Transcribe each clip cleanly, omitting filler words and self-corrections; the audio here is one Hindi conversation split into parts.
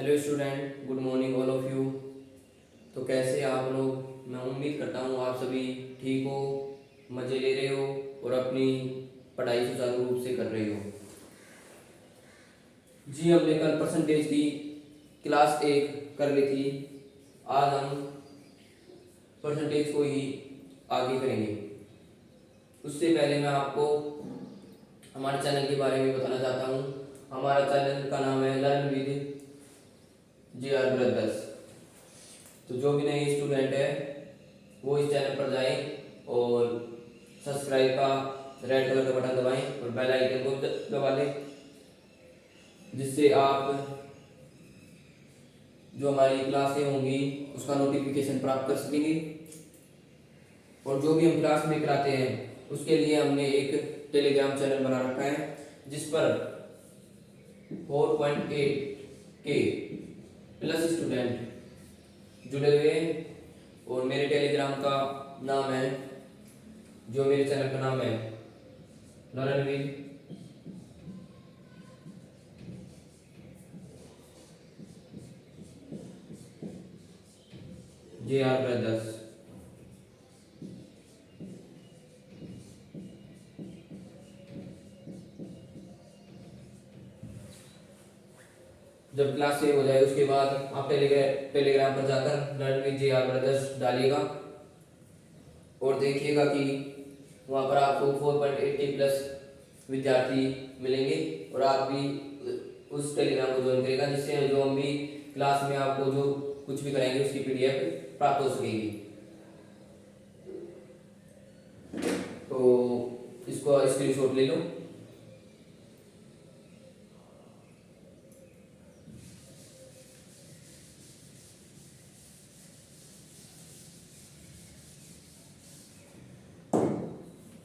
Hello student, good morning all of you. तो कैसे हैं आप लोग? मैं उम्मीद करता हूँ आप सभी ठीक हो, मज़े ले रहे हो और अपनी पढ़ाई सुचारू रूप से कर रहे हो। जी, हमने कल परसेंटेज की क्लास 1 कर ली थी। आज हम परसेंटेज को ही आगे करेंगे। उससे पहले मैं आपको हमारे चैनल के बारे में बताना चाहता हूँ। हमारा चैनल का नाम है लर्न विद JR ब्रदर्स। तो जो भी नए स्टूडेंट है वो इस चैनल पर जाएं और सब्सक्राइब का रेड कलर का बटन दबाएं और बेल आइकन को दबा लें, जिससे आप जो हमारी क्लासें होंगी उसका नोटिफिकेशन प्राप्त कर सकेंगे। और जो भी हम क्लास में कराते हैं उसके लिए हमने एक टेलीग्राम चैनल बना रखा है, जिस पर 4.8 के प्लस स्टूडेंट जुड़े हुए हैं। और मेरे टेलीग्राम का नाम है, जो मेरे चैनल का नाम है, लर्न विद JR ब्रदर्स। जब क्लास सेव हो जाए उसके बाद आप टेलीग्राम पर जाकर लर्न विद JR ब्रदर्स डालिएगा और देखिएगा कि वहाँ पर आपको 4.80 प्लस विद्यार्थी मिलेंगे और आप भी उस टेलीग्राम को ज्वाइन करेगा, जिससे जो हम भी क्लास में आपको जो कुछ भी कराएंगे उसकी PDF प्राप्त हो सकेगी। तो इसको स्क्रीनशॉट ले लो।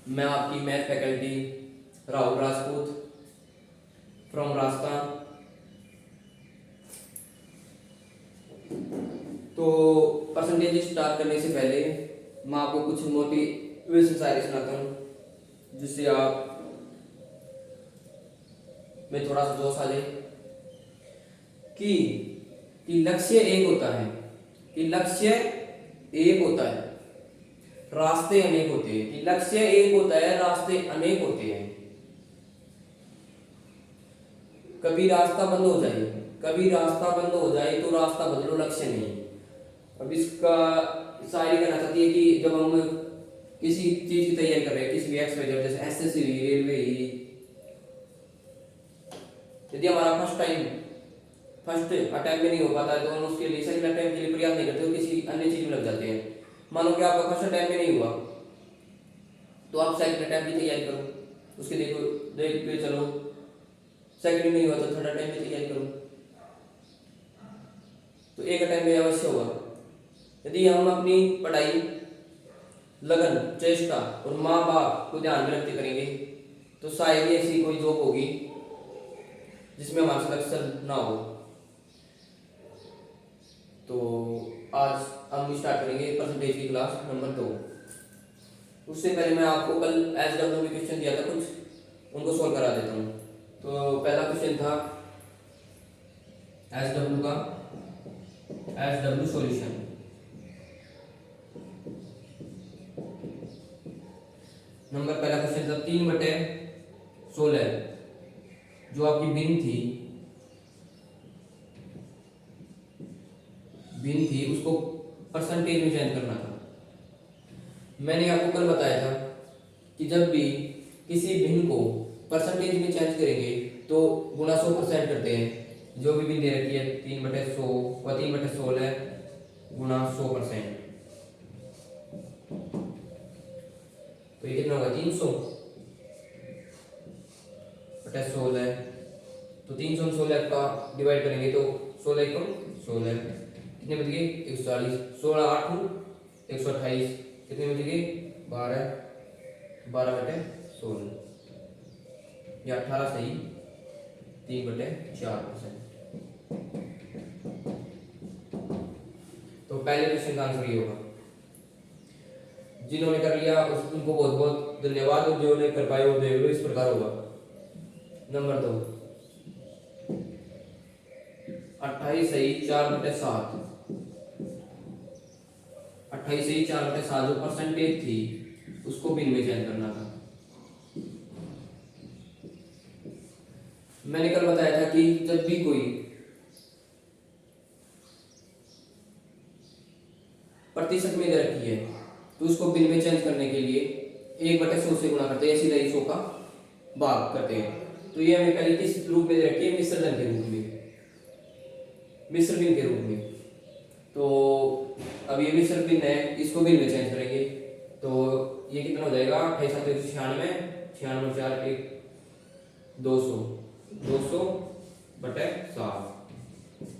मैं आपकी math faculty Rahul Rajput from Rajasthan. तो परसेंटेज स्टार्ट करने से पहले मैं आपको कुछ मोटिवेशन शायरी सुनाता हूँ, जिससे आप में थोड़ा सा जोश आ जाए कि लक्ष्य एक होता है, लक्ष्य एक होता है, रास्ते अनेक होते हैं। कि लक्ष्य एक होता है, रास्ते अनेक होते हैं। कभी रास्ता बंद हो जाए, तो रास्ता बदलो, लक्ष्य नहीं। अब इसका शायरी कहना चाहती है कि जब हम किसी चीज की तैयारी कर रहे हैं, किसी भी एक्सवाइजेड जैसे SSC रेलवे, यदि हमारा फर्स्ट अटेम्प्ट में नहीं हो पाता है तो हम उसके लिए सेकंड अटेम्प्ट के लिए प्रयास नहीं करते, तो किसी अन्य चीज में लग जाते हैं। मानो कि आपका फर्स्ट अटेम्प्ट में नहीं हुआ तो आप सेकंड अटेम्प्ट की तैयारी करो, उसके देख के चलो। सेकंड में नहीं हुआ तो थर्ड अटेम्प्ट की तैयारी करो, तो एक अटेम्प्ट में अवश्य होगा। यदि हम अपनी पढ़ाई, लगन, चेष्टा और माँ बाप को ध्यान में रखते करेंगे तो शायद ही ऐसी कोई जॉब होगी जिसमें हमारा सिलेक्शन ना हो। तो आज हम स्टार्ट करेंगे परसेंटेज की क्लास नंबर 2। उससे पहले मैं आपको कल SW में क्वेश्चन दिया था कुछ, उनको सॉल्व करा देता हूँ। तो पहला क्वेश्चन था SW का, SW सॉल्यूशन। नंबर पहला क्वेश्चन था 3/16 जो आपकी भिन्न थी उसको परसेंटेज में चेंज करना था। मैंने आपको कल बताया था कि जब भी किसी भिन्न को परसेंटेज में चेंज करेंगे तो गुणा 100% करते हैं। जो भी भिन्न दे रखी है 3/100 व 3/16 गुणा 100%, तो ये कितना होगा 300/16। तो 316 का डिवाइड करेंगे तो 16 को 16 कितने बच गए 140, 16 8 128, कितने बच गए 12/16 या 18 सही 3/4%। तो पहले क्वेश्चन का आंसर ये होगा। जिन्होंने कर लिया उनको बहुत बहुत धन्यवाद, और जो नहीं कर पाए वो देख लो, इस प्रकार होगा। नंबर 2, 28 सही 4/7, 28 सही 4/7 जो परसेंटेज थी उसको बिन में चेंज करना था। मैंने कल बताया था कि जब भी कोई प्रतिशत में दे रखी है तो उसको बिन में चेंज करने के लिए 1/100 से गुणा करते हैं, सीधा 100 का भाग करते हैं। तो ये हमें पहले किस रूप में दे रखी है, मिश्रण के रूप में, मिश्र बिन के रूप में। तो अब ये मिश्र बिन है, इसको बिन में चेंज करेंगे तो ये कितना हो जाएगा, 28 96 96 4 1 200 200/7,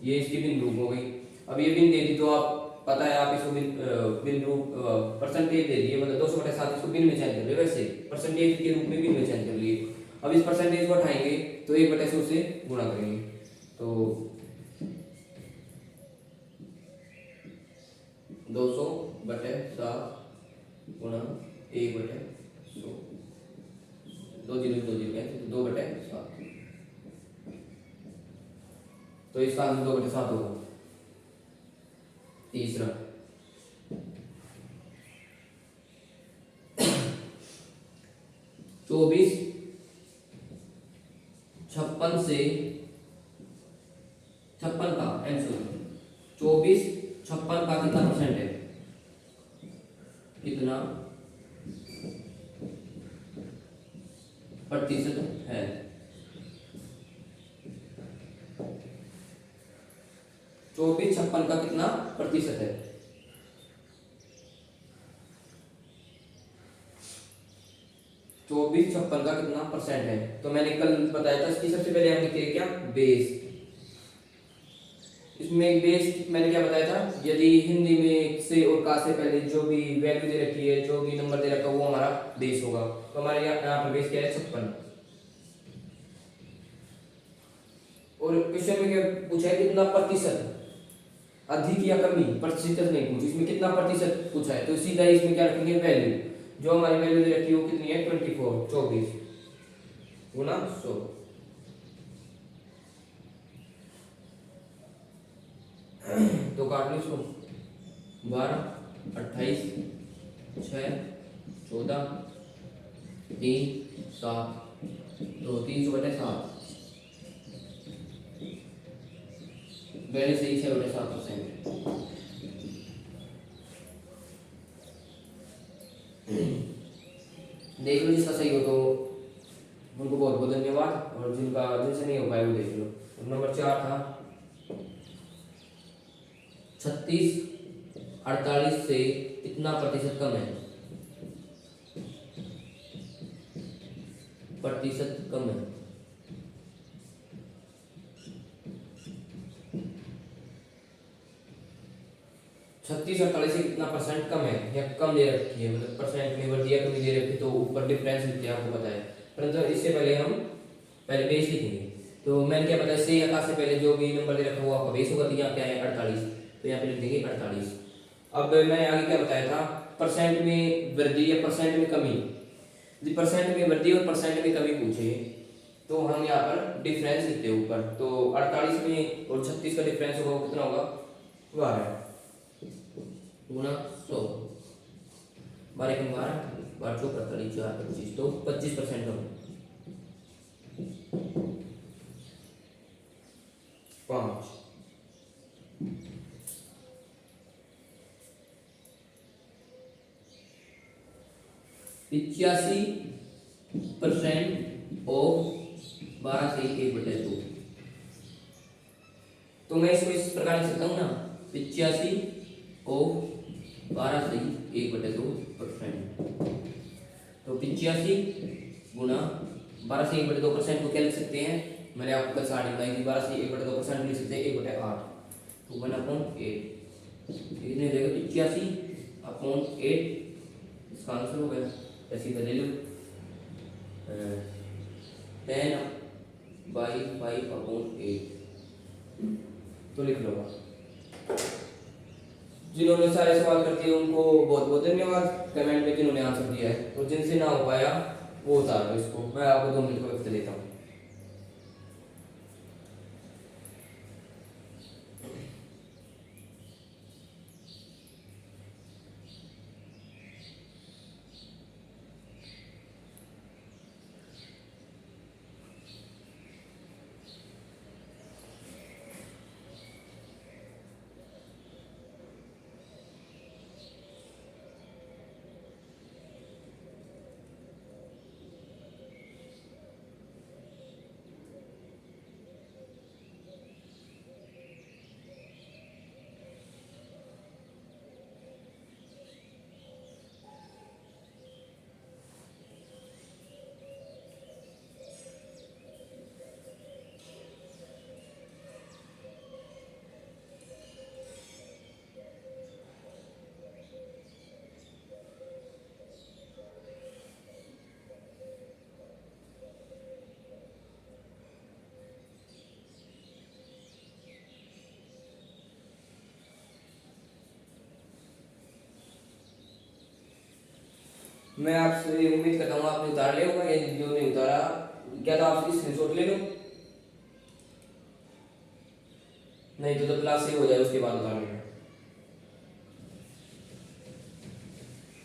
ये इसकी बिन रूप हो गई। अब ये बिन दे दी तो आप पता है, आप इसको बिन रूप परसेंटेज दे दिए, मतलब 200/7 इसको बिन में चेंज कर लिए, वैसे परसेंटेज के रूप में बिन में चेंज कर लिए। अब इस परसेंटेज को उठाएंगे तो 1/100 से गुणा करेंगे, तो 200/7 गुणा 1/100, 2 जीरो 2 जीरो कैंसिल, 2/7, तो इसका आंसर 2/7 होगा। तीसरा 24 56 से 56 का आंसर, 24 56 का कितना परसेंट है, कितना प्रतिशत है। 24 56 का कितना प्रतिशत है, 24 56 का कितना परसेंट है। तो मैंने कल बताया था, इसकी सबसे पहले हम लिखते हैं क्या, बेस। इसमें बेस मैंने क्या बताया था, यदि हिंदी में से और का से पहले जो भी वैल्यू दे रखी है, जो भी नंबर दे रखा है, वो हमारा बेस होगा। तो हमारे यहाँ पर बेस क्या है, 56। और क्वेश्चन में क्या पूछा है, कितना प्रतिशत, अधिक या कमी, प्रतिशत नहीं पूछा, इसमें कितना प्रतिशत पूछा है, तो सीधा इसमें क्या रखेंगे, वैल्यू। जो हमारी वैल्यू दे रखी है वो कितनी है, 24 गुना 100, तो काट लो 100, 12 28 6 14 3 7 2 300/7, वैल्यू सही 6/7%। देख लो, जिसका सही हो तो उनको बहुत बहुत धन्यवाद, और जिनसे नहीं हो पाया वो देख लो। नंबर 4 था 36 48 से कितना प्रतिशत कम है, प्रतिशत कम है। 36 48 से कितना परसेंट कम है, या कम दे रखी है, मतलब परसेंट में बढ़ दिया, कमी दे रखी है, तो ऊपर डिफरेंस लिखते हैं, आपको पता है। परंतु इससे पहले हम पहले बेस लिखेंगे। तो मैंने क्या बताया, से या का से पहले जो भी नंबर दे रखा हुआ आपका बेस होगा। तो यहाँ क्या है, 48, तो यहाँ पे लिख देंगे 48। अब मैंने आगे क्या बताया था, परसेंट में वृद्धि या परसेंट में कमी। यदि परसेंट में वृद्धि और परसेंट में कमी पूछे तो हम यहाँ पर डिफरेंस लिखते हैं ऊपर। तो 48 में और 36 का डिफरेंस होगा, वो कितना होगा, 12 गुना 100, 12 कम 12 12 चौक 48 4 25, तो 25% कम। 5 85% ऑफ 12 से 1/2। तो मैं इसको इस प्रकार लिख सकता हूँ ना, 85 ऑफ 12 से 1/2%। तो 85 गुना 12 से 1/2% को क्या लिख सकते हैं, मैंने आपको कल साड़ी बताई थी, 12 से 1/2% लिख सकते हैं 1/8, तो 1/8 कितने हो जाएगा, 85/8, इसका आंसर हो गया। ऐसी ले लो 10/5/8, तो लिख लो। जिन्होंने सारे सवाल कर दिए उनको बहुत बहुत धन्यवाद, कमेंट में जिन्होंने आंसर दिया है, और जिनसे ना हो पाया वो उतार दो इसको, मैं आपको 2 मिनट का वक्त देता हूँ। मैं आपसे उम्मीद करता हूँ आपने उतार लिया होगा, या जो नहीं उतारा क्या तो आपसे स्क्रीनशॉट ले लो, नहीं तो क्लास सेव हो जाए उसके बाद उतार लेना।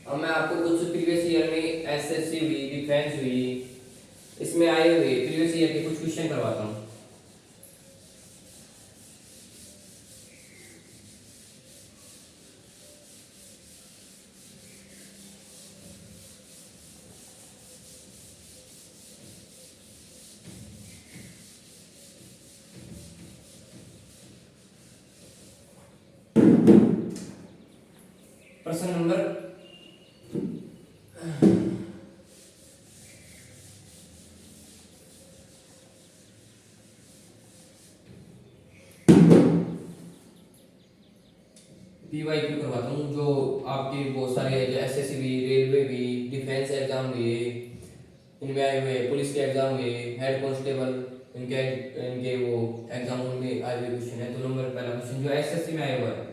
अब मैं आपको कुछ प्रीवियस ईयर में एसएससी हुई, डिफेंस हुई, इसमें आए हुए प्रीवियस ईयर के कुछ क्वेश्चन करवाता हूँ। प्रश्न नंबर पीवाईक्यू करवाता हूँ, जो आपके बहुत सारे एसएससी भी, रेलवे भी, डिफेंस एग्जाम हुए, इनमें आए हुए पुलिस के एग्जाम हुए, हेड कांस्टेबल, इनके इनके वो एग्जाम में आए हुए क्वेश्चन है। तो नंबर पहला क्वेश्चन जो एसएससी में आया हुआ है,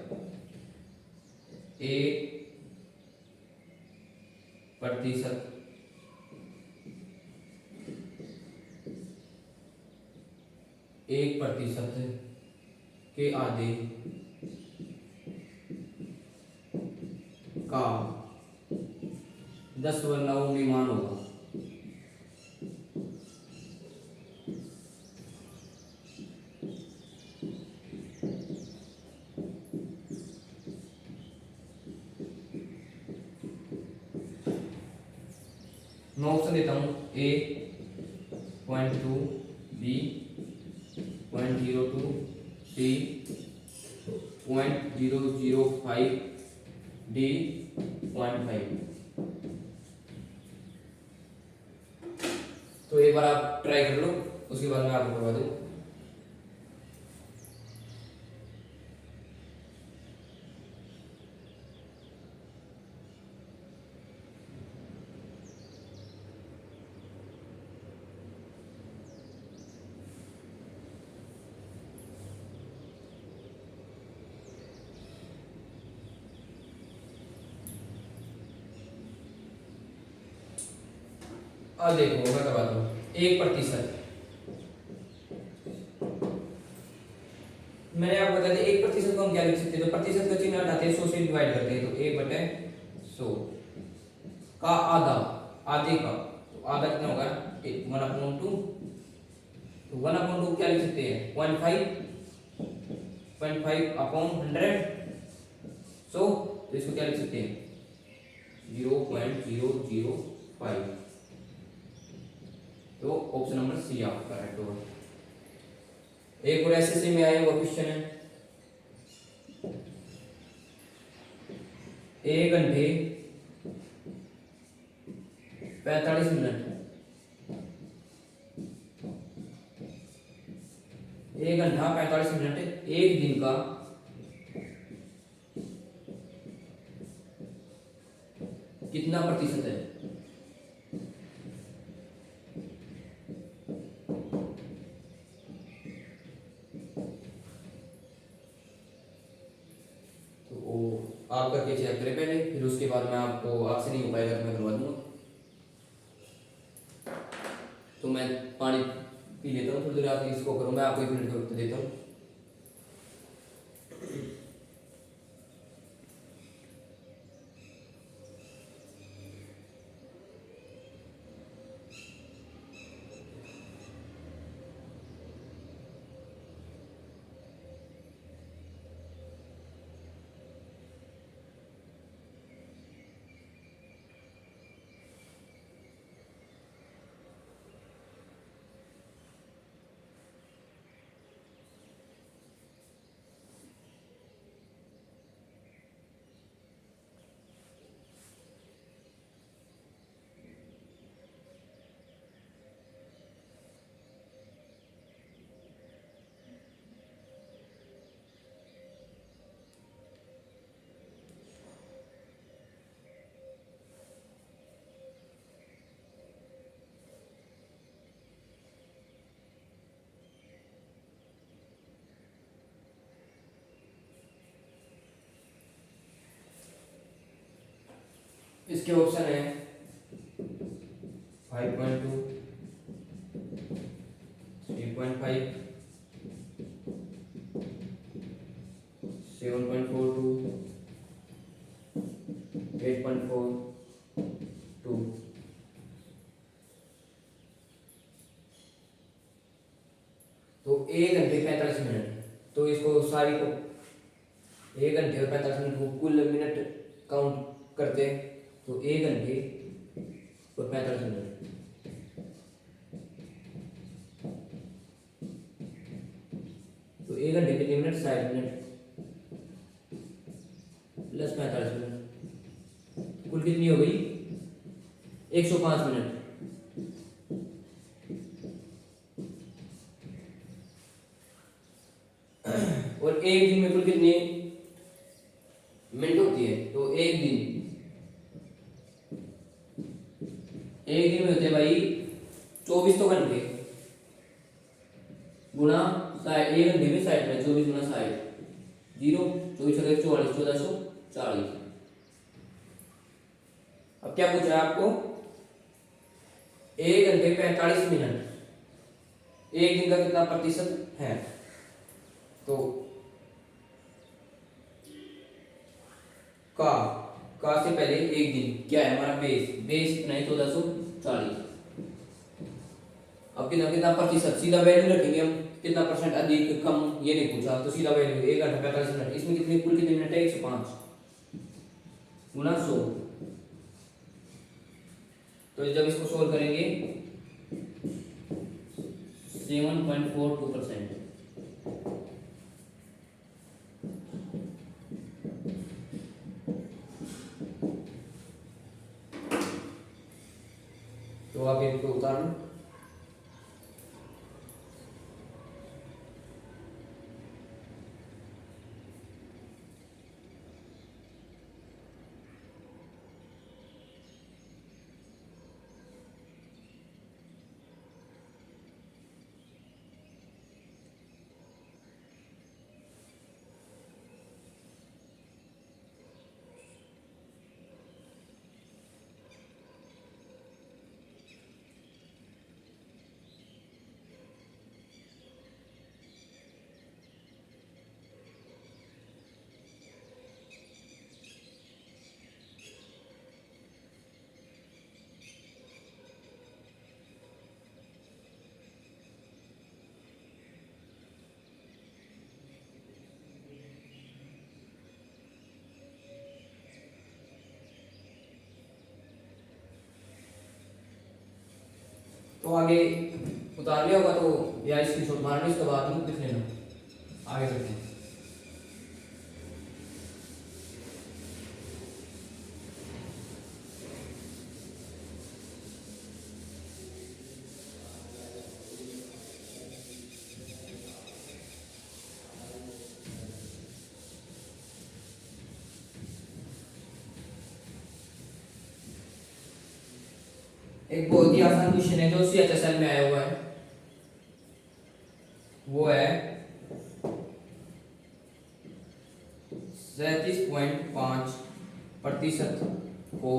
1% 1% के आधे का 10 वर्णों में मान होगा। मैं ऑप्शन देता हूँ, ए 0.2, बी 0.02, सी 0.005, डी 0.5। तो एक बार आप ट्राई कर लो, उसके बाद मैं आपको करवा दूँ। अब देखो मैं करवाता हूँ, 1%। मैंने आपको बताया था 1% को हम क्या लिख सकते हैं, तो प्रतिशत का चिन्ह हटाते हैं, 100 से डिवाइड करते हैं, तो 1/100 का आधा, आधे का, तो आधा कितना होगा 1/2। तो 1/2 क्या लिख सकते हैं 0.5/100। तो इसको क्या लिख सकते हैं 0.005। तो ऑप्शन नंबर सी आपका करेक्ट होगा। एक और एसएससी में आया हुआ क्वेश्चन है, 1 घंटे 45 मिनट, 1 घंटा 45 मिनट एक दिन का कितना प्रतिशत है। आप करके चेक करें पहले, फिर उसके बाद मैं आपको, आपसे नहीं हो पाएगा तो मैं करवा दूंगा। तो मैं पानी पी लेता हूँ, थोड़ी देर आप इसको करो, मैं आपको 1 मिनट का वक्त देता हूँ। इसके ऑप्शन है 5.2, 3.5, 7.42, 8.42। तो 1 घंटे 45 मिनट। तो इसको सारी को 1 घंटे और 45 मिनट को कुल मिनट काउंट करते हैं। तो 1 घंटे और 45 मिनट, तो 1 घंटे कितने मिनट, 60 मिनट प्लस 45 मिनट, कुल कितनी हो गई, 105 मिनट। और एक दिन में कुल कितनी मिनट होती है, तो एक दिन में होते हैं भाई 24 तो घंटे, गुणा 60, 1 घंटे में 60 मिनट, 24 गुणा 60, 0, 24 44, 1440। अब क्या पूछा है आपको, 1 घंटे 45 मिनट एक दिन का कितना प्रतिशत है। तो का से पहले एक दिन क्या है हमारा, बेस कितना है, 1440। अब कितना प्रतिशत, सीधा वैल्यू रखेंगे हम, कितना परसेंट अधिक कम ये नहीं पूछा, तो सीधा वैल्यू 1 घंटा 45 मिनट, इसमें कुल कितने मिनट है, 105 गुना 100। तो जब इसको सोल्व करेंगे 7.42%। तो आप इनको उतार लो। तो आगे उतार लिया होगा, तो या इसकी शॉट मारनी, इसके बाद में लिख लेना। आगे करते हैं। एक बहुत ही आसान क्वेश्चन है जो CHSL में आया हुआ है, वो है 37.5% को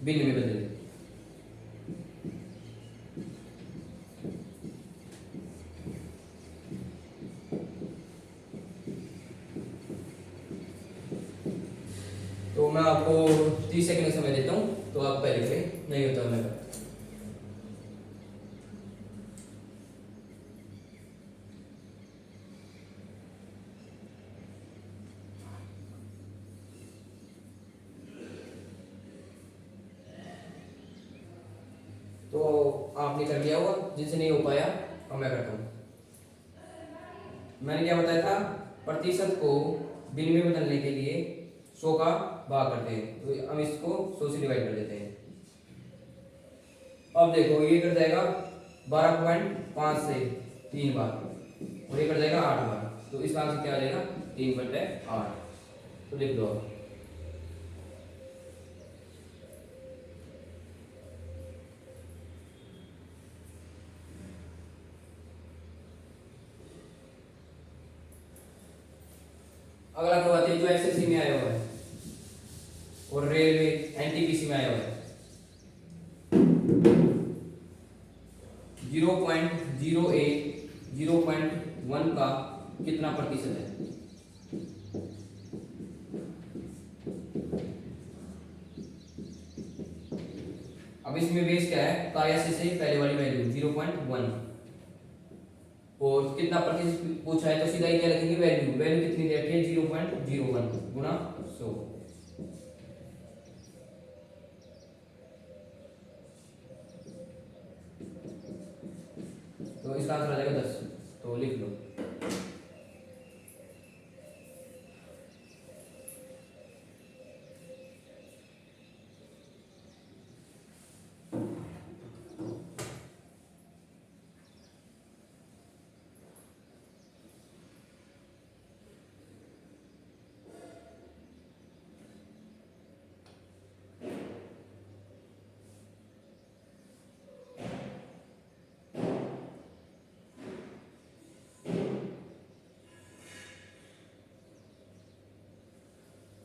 बिन में बदले। तो मैं आपको 30 सेकंड समय देता हूँ, तो आप पहले से नहीं होता मैं करता। तो आपने कर लिया होगा, जिनसे नहीं हो पाया और मैं करता हूँ। मैंने क्या बताया था, प्रतिशत को बिन में बदलने के लिए 100 का भाग करते हैं, तो हम इसको 100 से डिवाइड कर देते हैं। अब देखो ये कर जाएगा 12.5 से 3 बार, और ये कर जाएगा 8 बार, तो इसका आंसर क्या आ जाएगा, 3/8। तो लिख दो। अगला करवाते हैं जो एसएससी में आया हुआ है और रेलवे एनटीपीसी में आया हुआ है। 0.1 का कितना प्रतिशत है? अब इसमें बेस क्या है? कायासी से पहले वाली वैल्यू 0.1 और कितना प्रतिशत पूछा है, तो सीधा ही क्या लिखेंगे? वैल्यू कितनी दे रखी है? 0.01 गुना 100। तो इसका आंसर आ जाएगा 10। तो लिख लो।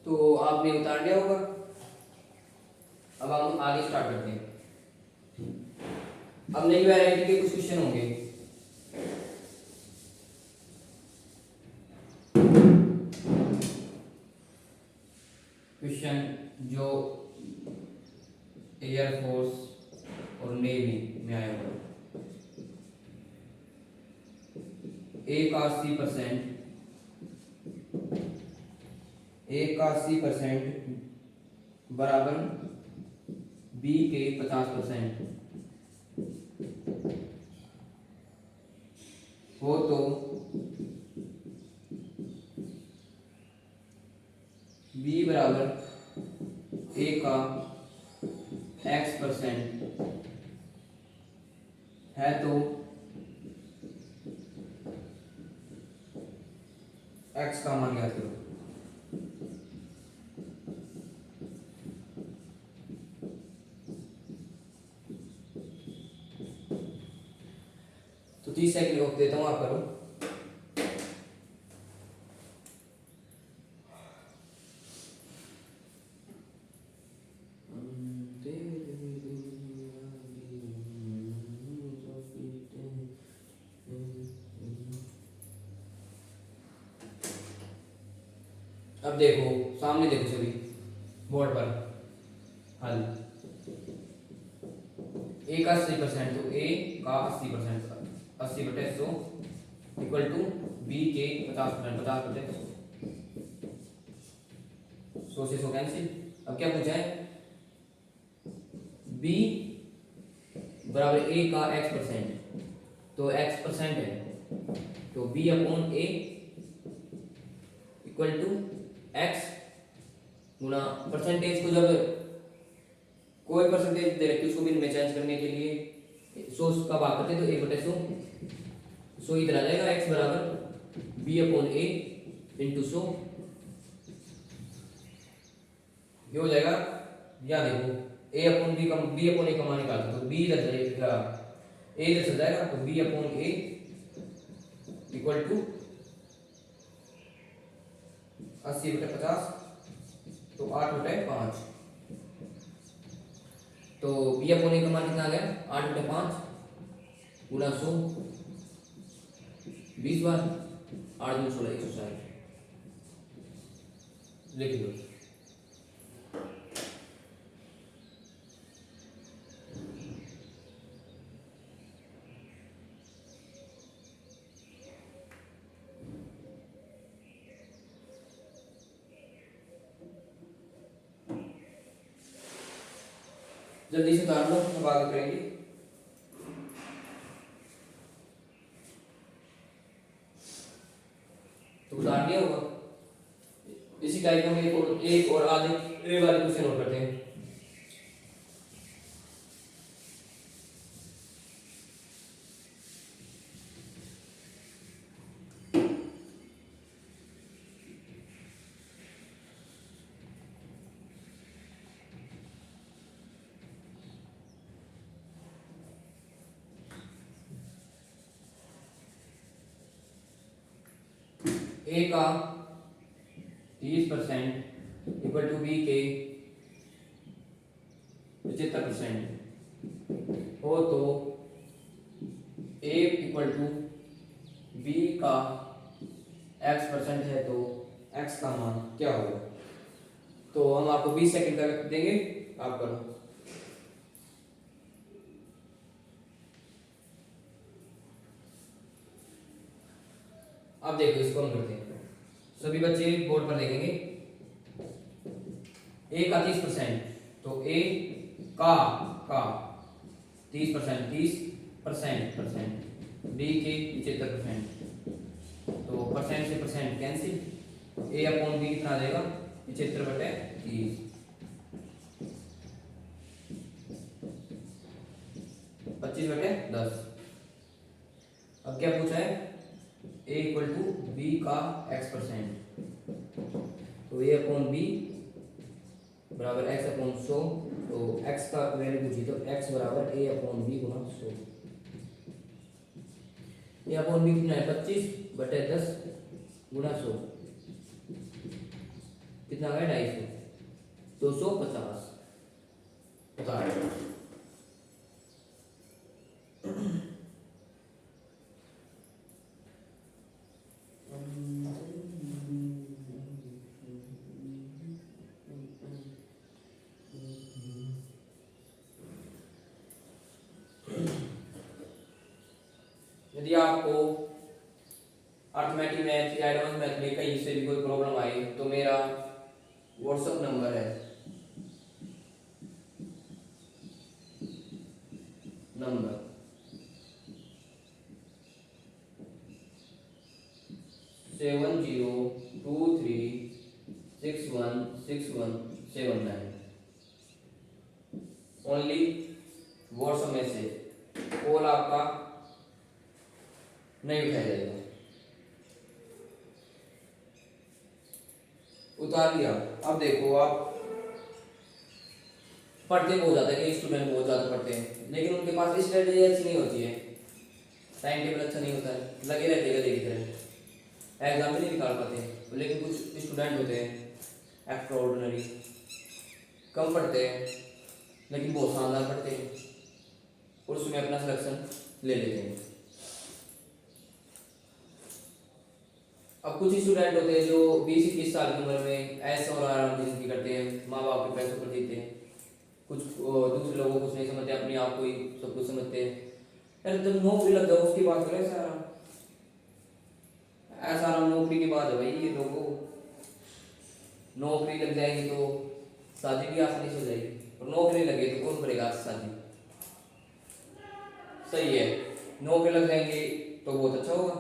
तो आपने उतार लिया होगा। अब हम आगे स्टार्ट करते हैं। अब नई वैरायटी के कुछ क्वेश्चन होंगे। क्वेश्चन जो एयरफोर्स और नेवी में आया होगा। ए का 80% बराबर बी के 50% हो तो बी बराबर ए का x% है तो x का मान ज्ञात करो। तो 30 सेकंड वक्त देता हूं, आप करो। अब देखो सामने, देखो सभी बोर्ड पर हल। ए का 80%, तो ए का 80%, 80/100 इक्वल टू बी के 50%, 50/100, 100 से 100 कैंसिल। अब क्या पूछा है? बी बराबर ए का x%, तो x% है, तो B upon A equal to x गुना परसेंटेज को, जब कोई परसेंटेज दे रखी उसको भी इनमें चेंज करने के लिए 100 का भाग करते हैं, तो 1/100, सो इधर आ जाएगा x बराबर बी अपॉन ए इंटू 100। ये हो जाएगा, या देखो a अपॉन b का, b अपॉन a का मान निकालते, तो b इधर जाएगा, a इधर चल जाएगा, तो b upon a equal to 80/50, तो 8/5। तो बी अपॉन ए का मान कितना आ गया? 8/5 गुना 100, 20 बार, 8 दूनी 16, 160 लिख लो। जल्दी से उतार लो, हम आगे करेंगे। तो उतार लिया होगा। इसी टाइप में एक और आधे ए वाले क्वेश्चन और करते हैं। ए का 30% इक्वल टू बी के 75% हो तो a इक्वल टू b का x% है तो x का मान क्या होगा। तो हम आपको 20 सेकंड का वक्त देंगे, आप करो। अब देखो इसको हम करते हैं। सभी बच्चे बोर्ड पर देखेंगे। a का 30%, तो a का 30%, 30%, b के 75%, तो परसेंट से percent cancel, a upon b कितना आ जाएगा 75/30, 25/10। अब क्या पूछा है, a इक्वल टू b का x%, तो a अपॉन b बराबर x अपॉन 100, तो x का वैल्यू पूछी तो x बराबर a upon b Guna 100। a upon b कितना है 25/10 गुना 100, कितना आ गया 250, 250 बता रहे हैं। यदि आपको अर्थमेटिक मैथ या एडवांस मैथ में कहीं से भी कोई प्रॉब्लम आई तो मेरा व्हाट्सएप नंबर है, number 7023616179। Only WhatsApp message, call आपका नहीं उठाया जाएगा। उतार लिया। अब देखो आप पढ़ते बहुत ज़्यादा है, स्टूडेंट बहुत ज़्यादा पढ़ते हैं लेकिन उनके पास स्ट्रेटेजी अच्छी नहीं होती है, टाइम टेबल अच्छा नहीं होता है, लगे रहते हैं गधे की तरह, एग्जाम में नहीं निकाल पाते। लेकिन कुछ स्टूडेंट होते हैं एक्स्ट्राऑर्डिनरी, कम पढ़ते हैं लेकिन बहुत शानदार पढ़ते हैं और उसमें अपना सिलेक्शन ले लेते हैं। अब कुछ स्टूडेंट होते हैं जो 20-21 साल की उम्र में ऐसा और आराम की जिंदगी करते हैं, माँ बाप के पैसों पर जीते हैं, कुछ दूसरे लोगों को कुछ नहीं समझते, अपने आप को ही सब कुछ समझते हैं। यार जब नौकरी लग जाओ उसकी बात करें, ऐसा आराम, ऐसा आराम नौकरी की बात है भाई। ये लोगों नौकरी लग जाएगी तो शादी भी आसानी से हो जाएगी, और नौकरी लगे तो कौन करेगा शादी, सही है। नौकरी लग जाएंगे तो बहुत अच्छा होगा,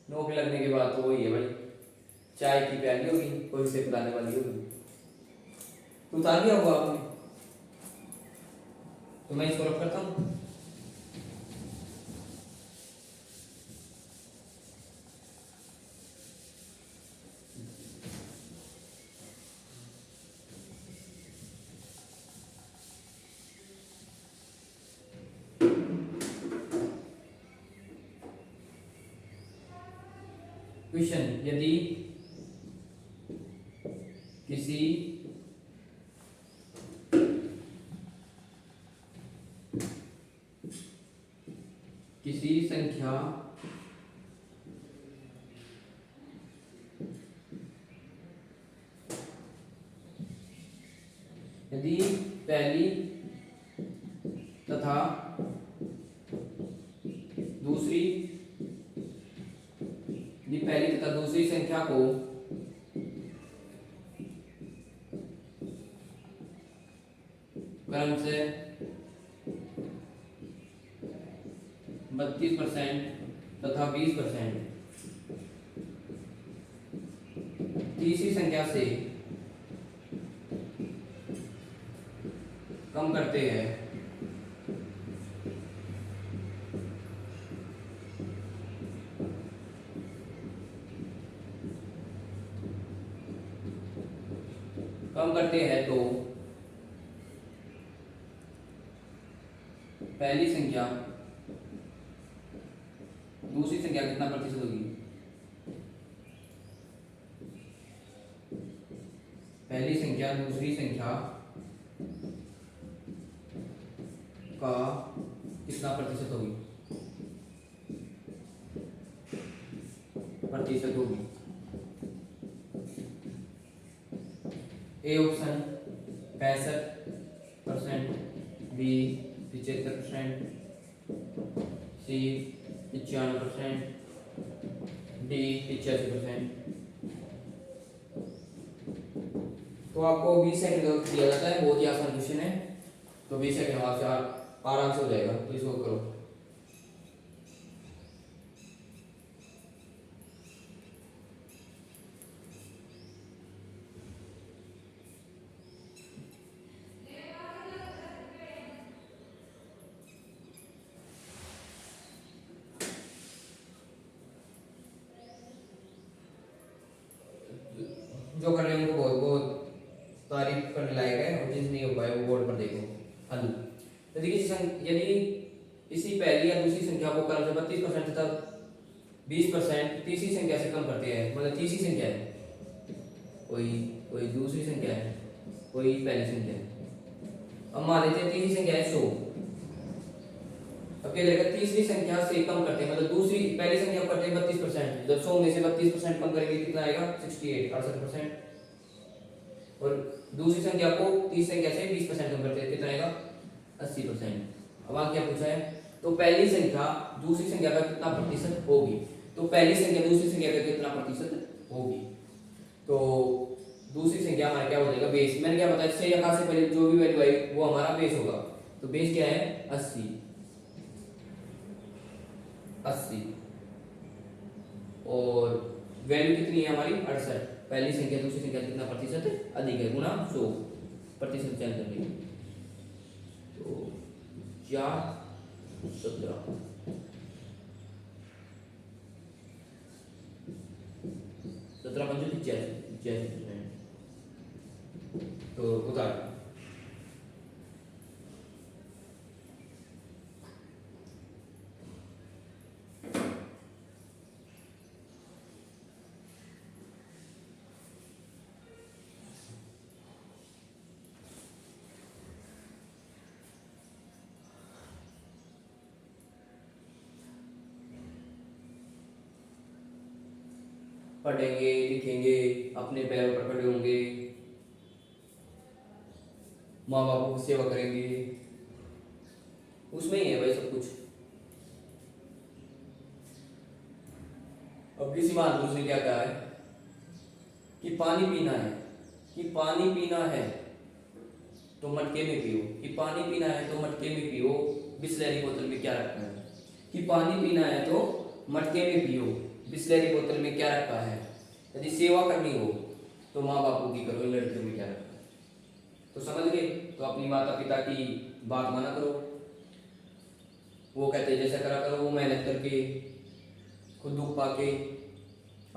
नौकरी लगने के बाद तो वही है भाई, चाय की प्याली होगी, कोई से पिलाने वाली होगी। तो उतार दिया होगा आपने, तो मैं इसको रख करता हूँ। क्वेश्चन, यदि किसी संख्या यदि पहली तथा दूसरी संख्या को क्रम से 32% तथा 20% तीसरी संख्या से कम करते हैं तो पहली संख्या दूसरी संख्या कितना प्रतिशत होगी, पहली संख्या दूसरी संख्या का कितना प्रतिशत होगी। प्रतिशत होगी। A option 65%, B 75%, C 95%, D 85%। तो आपको 20 सेकंड का दिया जाता है, बहुत ही आसान क्वेश्चन है। तो 20 सेकंड आपसे आराम से हो जाएगा, तो इसको करो। जो कर रहे हैं उनको बहुत बहुत तारीफ करने लायक है, और जिस नहीं हो पाए वो बोर्ड पर देखो हल। यदि इसी पहली या दूसरी संख्या को क्रम से 32% तथा 20% तीसरी संख्या से कम करते हैं, मतलब तीसरी संख्या है, कोई कोई दूसरी संख्या है, कोई पहली संख्या है। अब मान लेते हैं तीसरी संख्या है 100। अब क्या लगेगा, तीसरी संख्या से कम करते हैं, मतलब दूसरी पहली संख्या को करते हैं 32%। जब 100 में से 32% कम करेंगे कितना आएगा, 68%। और दूसरी संख्या को तीसरी संख्या से 20% कम करते हैं, कितना आएगा, 80%। अब आगे क्या पूछा है, तो पहली संख्या दूसरी संख्या का कितना प्रतिशत होगी। तो पहली संख्या दूसरी संख्या का कितना प्रतिशत होगी, तो दूसरी संख्या हमारा क्या हो जाएगा, बेस। मैंने क्या बताया, 6 या से पहले जो भी वैल्यू आई वो हमारा बेस होगा। तो बेस क्या है, 80। और वैल्यू कितनी है हमारी, 68। पहली संख्या दूसरी संख्या कितना प्रतिशत अधिक है, गुना 100%। चेंज कर लेंगे तो 4 17 17 पंचो 85%। तो उतार पढ़ेंगे, लिखेंगे, अपने पैरों पर खड़े होंगे, माँ बापों की सेवा करेंगे, उसमें ही है भाई सब कुछ। अब किसी महापुरुष ने क्या कहा है कि पानी पीना है, तो मटके में पियो, कि पानी पीना है तो मटके में पियो, बिस्लरी बोतल में क्या रखना है, कि पानी पीना है तो मटके में पियो, बिस्लरी बोतल में क्या रखा है। यदि सेवा करनी हो तो माँ बापू की करो, लड़कियों में क्या रखा है। तो समझ गए, तो अपनी माता पिता की बात माना करो, वो कहते जैसा करा करो। वो मेहनत करके खुद दुख पाके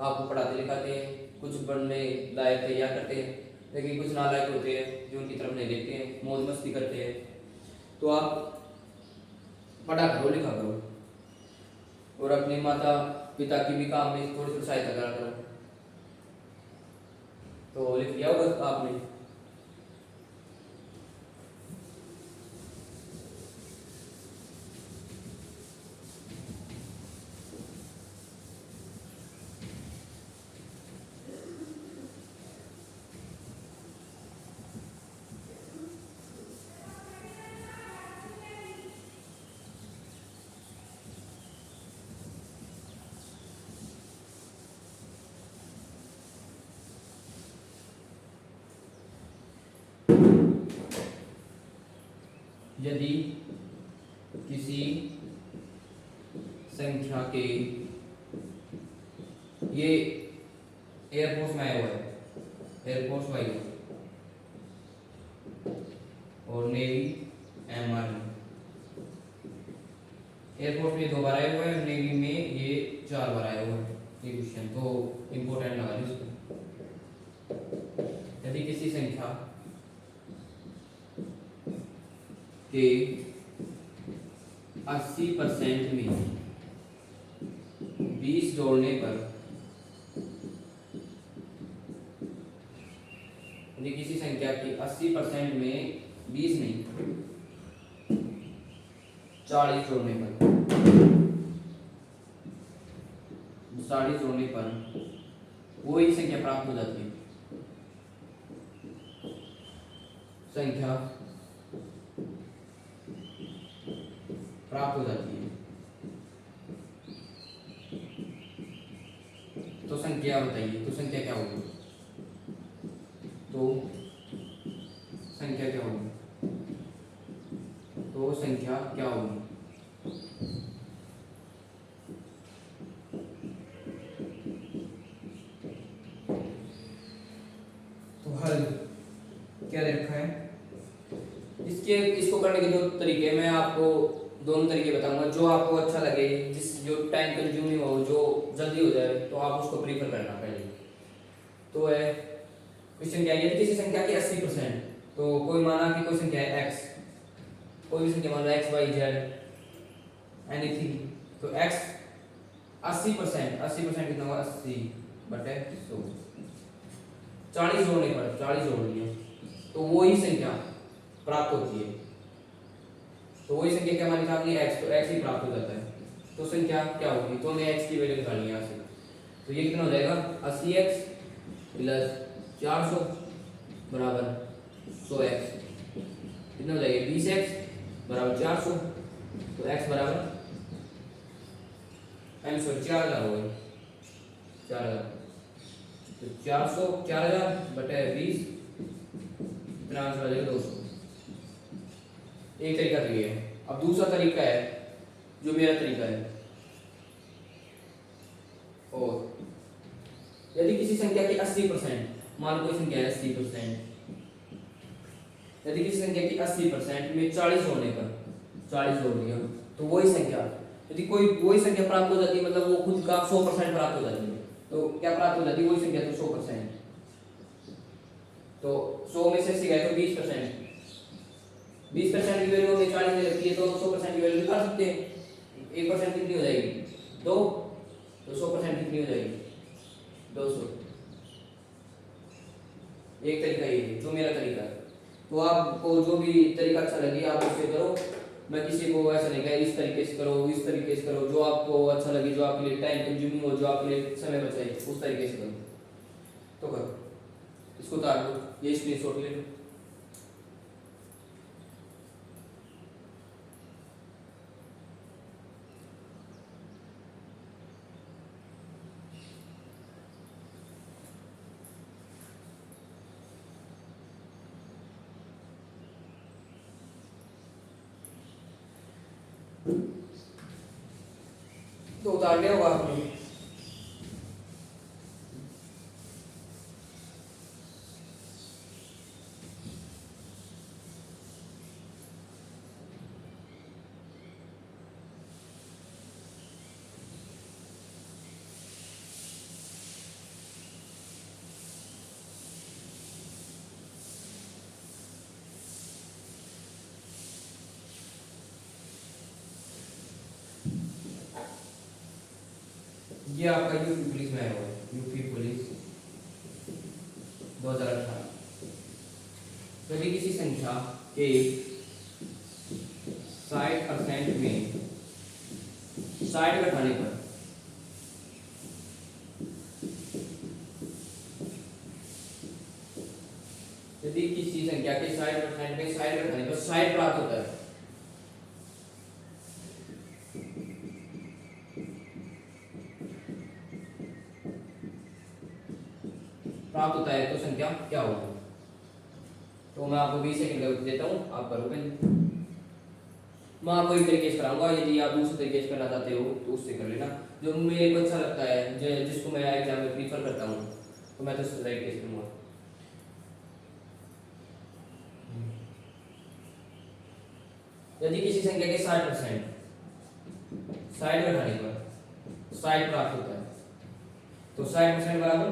आपको पढ़ाते लिखाते हैं, कुछ बनने लायक तैयार करते हैं, लेकिन कुछ नालायक होते हैं जो उनकी तरफ नहीं देखते हैं, मौज मस्ती करते हैं। तो आप पढ़ा करो, लिखा करो, और अपने माता पिता की भी काम में थोड़ी सी सहायता करा करो। तो लिख लिया होगा आपने। यदि किसी संख्या के, ये एयरफोर्स में आया हुआ है, एयरफोर्स वायु और नेवी एम आर्मी। एयरफोर्स में 2 बार आया हुआ है, नेवी में ये 4 बार आया हुआ है। ये क्वेश्चन तो इम्पोर्टेंट लगा इसको। यदि किसी संख्या के 80% में 20 जोड़ने पर, यदि किसी संख्या की 80% में 20 नहीं 40 जोड़ने पर, 40 जोड़ने पर वही संख्या प्राप्त हो जाती है। संख्या प्राप्त हो जाती है। तो संख्या बताइए, तो संख्या क्या होगी? तो संख्या क्या होगी? तो संख्या क्या होगी? तो हल क्या दे रखा है? इसको करने के दो तरीके, मैं आपको दोनों तरीके बताऊंगा, जो आपको अच्छा लगे, जो टाइम कंज्यूमिंग हो, जो जल्दी हो जाए, तो आप उसको प्रीफर करना पहले। तो है क्वेश्चन क्या है? यदि किसी संख्या की 80%, तो कोई माना कि कोई संख्या है x, कोई भी संख्या मान लो x y z एनीथिंग, तो x 80%, 80% कितना होगा? 80/100, 40 जोड़ने पर 40 जोड़ दिया, तो वो ही संख्या प्राप्त होती है। तो वही संख्या क्या मानी आपने? x, तो x ही प्राप्त हो जाता है। तो संख्या क्या होगी? तो हमें x की वैल्यू निकालनी है यहाँ से। तो ये कितना हो जाएगा? 80x + 400 बराबर 100x। कितना हो जाएगा? 20x बराबर 400, तो x बराबर 4000 होगा, 4000। तो 400 4000/20 कितना आंसर आ जाएगा? 200। एक तरीका तो ये है। अब दूसरा तरीका है जो मेरा तरीका है, और यदि किसी संख्या की 80%, मान लो कोई संख्या है 80%, यदि किसी संख्या की 80% में 40 जोड़ने पर 40 जोड़ दिया, तो वही संख्या, यदि कोई वही संख्या प्राप्त हो जाती है, मतलब वो खुद का 100% प्राप्त हो जाती है, तो क्या प्राप्त हो जाती है? वही संख्या, तो 100%। तो 100 में से 80 गए तो 20%, 20% की वैल्यू हमें 40 में लगती है, तो 100% की वैल्यू निकाल सकते हैं। 1% कितनी हो जाएगी? 2, तो 100% कितनी हो जाएगी? 200। एक तरीका ये है, जो मेरा तरीका है। तो आपको जो भी तरीका अच्छा लगे आप उससे करो। मैं किसी को ऐसा नहीं कहा इस तरीके से करो, इस तरीके से करो, जो आपको अच्छा लगे, जो आपके लिए टाइम कंज्यूमिंग हो, जो आपके लिए समय बचाए, उस तरीके से करो। तो करो, इसको उतार लो, ये स्क्रीनशॉट ले लो। तो उतार लिया होगा आपने। ये आपका यूपी पुलिस में आया हुआ है, यूपी पुलिस 2018। यदि किसी संख्या के 60% में 60 घटाने पर यदि किसी संख्या के 60% में 60 घटाने पर 60 प्राप्त होता है, तो संख्या क्या होगी? तो मैं आपको 20 सेकंड देता हूँ, आप करोगे। मैं आपको एक तरीके से कराऊंगा, यदि आप दूसरे तरीके से करना चाहते हो तो उससे कर लेना, जो मेरे को अच्छा लगता है, जिसको मैं एग्जाम में प्रीफर करता हूँ, तो मैं तो उस तरीके से करूँगा। यदि किसी संख्या के 60% 60 घटाने पर 60 प्राप्त होता है, तो 60% बराबर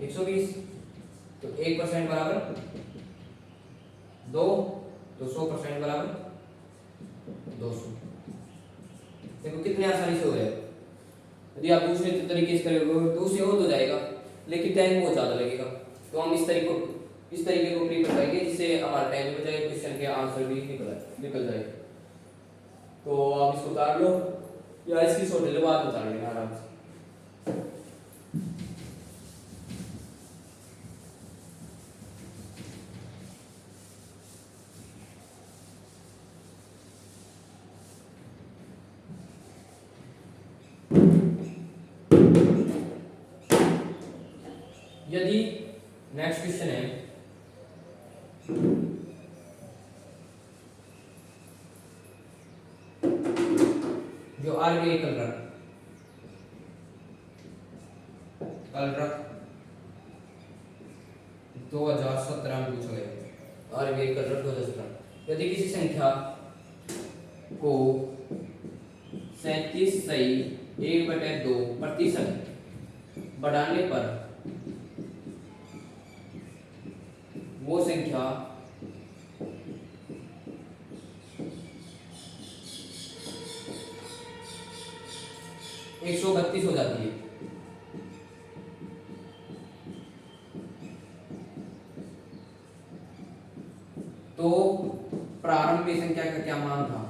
120, तो 1% बराबर 2, तो 100% बराबर 200। देखो कितने आसानी से हो गया। यदि आप दूसरे तरीके से करोगे तो उससे हो तो जाएगा, लेकिन टाइम बहुत ज़्यादा लगेगा। तो हम इस तरीके को प्रीफर करेंगे, जिससे हमारा टाइम भी बचाए, क्वेश्चन के आंसर भी निकल जाए। तो आप इसको उतार लो या इसकी छोटे लो, बाद उतार लेना आराम से। यदि नेक्स्ट क्वेश्चन है जो आरबीआई कल रख 2017 में पूछा गया। आरबीआई कल रख 2017, यदि किसी संख्या को 37.1/2% बढ़ाने पर वो संख्या 132 हो जाती है, तो प्रारंभ में संख्या का क्या मान था?